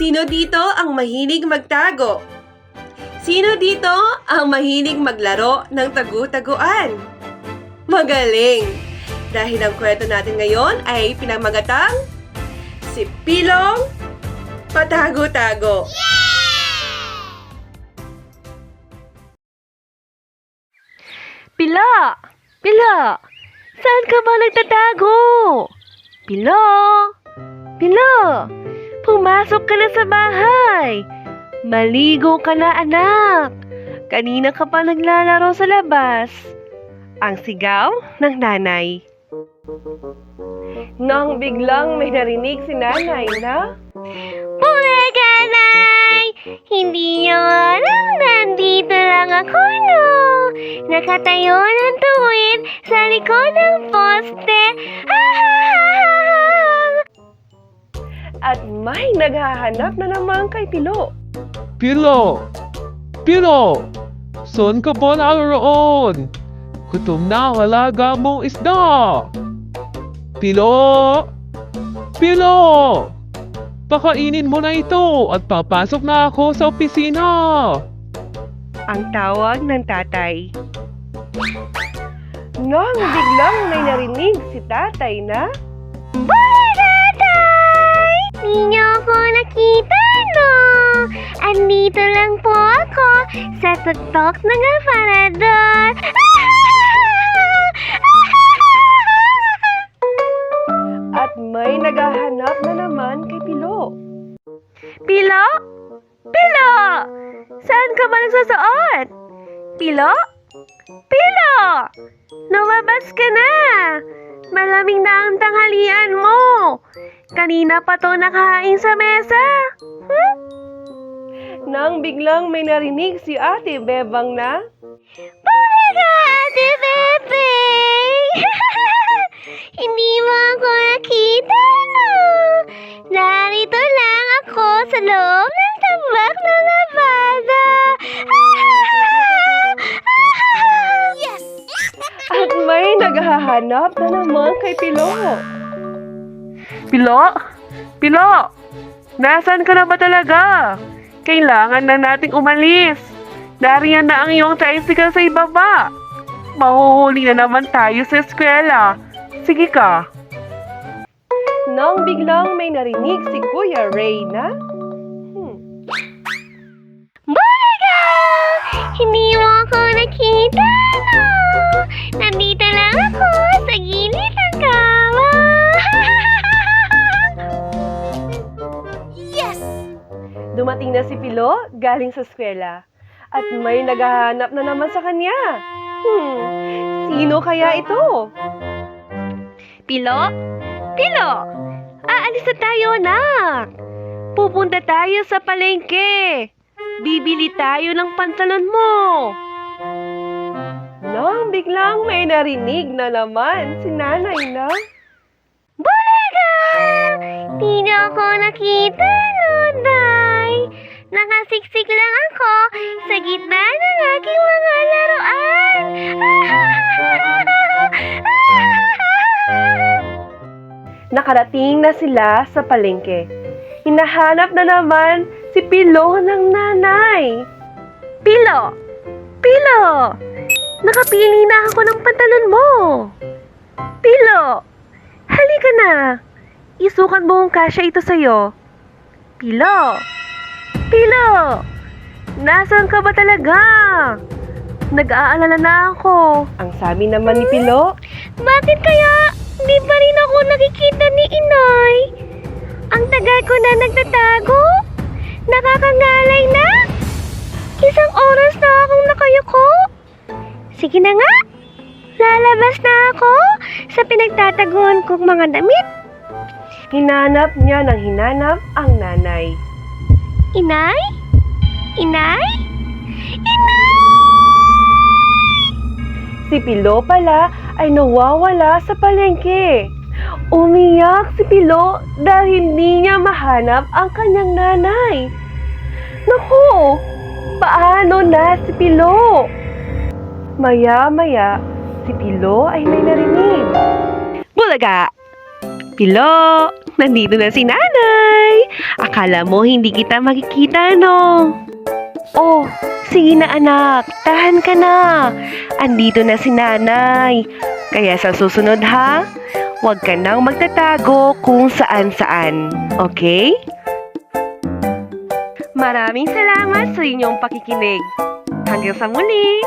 Sino dito ang mahilig magtago? Sino dito ang mahilig maglaro ng tagu-taguan? Magaling! Dahil ang kwento natin ngayon ay pinamagatang Si Pilong Patago-Tago. Pila! Pila! Saan ka ba nagtatago? Pila! Pila! Pumasok ka na sa bahay! Maligo ka na, anak! Kanina ka pa naglalaro sa labas. Ang sigaw ng nanay. Nang biglang may narinig si nanay na, "Bulaga, Nay! Hindi niyo alam, nandito lang ako, no? Nakatayo ng tuwid sa likod ng poste. At may naghahanap na naman kay Pilo. Pilo! Pilo! Saan ka ba naroon? Gutom na ang alaga mong isda! Pilo! Pilo! Pakainin mo na ito at papasok na ako sa opisina! Ang tawag ng tatay. Nang biglang may narinig si tatay na, "Bulaga, Tay! Di niyo ako nakita, no? Andito lang po ako sa tuktok ng aparador." At may naghahanap na naman kay Pilo. "Pilo? Pilo! Saan ka ba nagsusuot? Pilo? Pilo! Lumabas ka na! Malamig na ang tanghalian mo! Kanina pa to nakahain sa mesa!" Nang biglang may narinig si Ate Bebang na, "Bulaga, Ate Bebe! Hindi mo ako nakita, no? Narito lang ako sa loob ng tabak na labada." Yes! At may naghahanap na naman kay Pilo. "Pilo? Pilo! Nasaan ka na ba talaga? Kailangan na nating umalis. Nariyan na ang iyong tricycle sa ibaba. Mahuhuli na naman tayo sa eskwela. Sige ka." Nang biglang may narinig si Kuya Ray na, "Bulaga! Hindi mo ako nakita, no? Nandito lang ako sa gilid ng kama." Yes! Dumating na si Pilo galing sa eskwela at may naghahanap na naman sa kanya. Sino kaya ito? "Pilo? Pilo! Aalis na tayo, anak! Pupunta tayo sa palengke! Bibili tayo ng pantalon mo!" Nang biglang may narinig na naman si nanay na, "Bulaga! Di niyo ako nakita, no, Day? Nakasiksik lang ako sa gitna ng aking mga laruan." Nakarating na sila sa palengke. Hinahanap na naman si Pilo ng nanay. "Pilo! Pilo! Nakapili na ako ng pantalon mo. Pilo! Halika na. Isukat mo ang kasya ito sa'yo. Pilo! Pilo! Nasaan ka ba talaga? Nag-aalala na ako." Ang sabi naman ni Pilo, "Bakit kaya di pa rin ako nakikita ni Inay? Ang tagal ko na nagtatago. Nakakangalay na. Isang oras na akong nakayuko. Sige na nga. Lalabas na ako sa pinagtataguan kong mga damit." Hinanap niya ng hinanap ang nanay. "Inay? Inay? Inay!" Si Pilo pala ay nawawala sa palengke. Umiyak si Pilo dahil hindi niya mahanap ang kanyang nanay. Naku! Paano na si Pilo? Maya-maya, si Pilo ay may narinig. "Bulaga! Pilo! Nandito na si nanay! Akala mo hindi kita makikita, no? Oh, sige na anak, tahan ka na. Andito na si nanay. Kaya sa susunod ha, huwag ka nang magtatago kung saan-saan. Okay? Maraming salamat sa inyong pakikinig. Hanggang sa muli!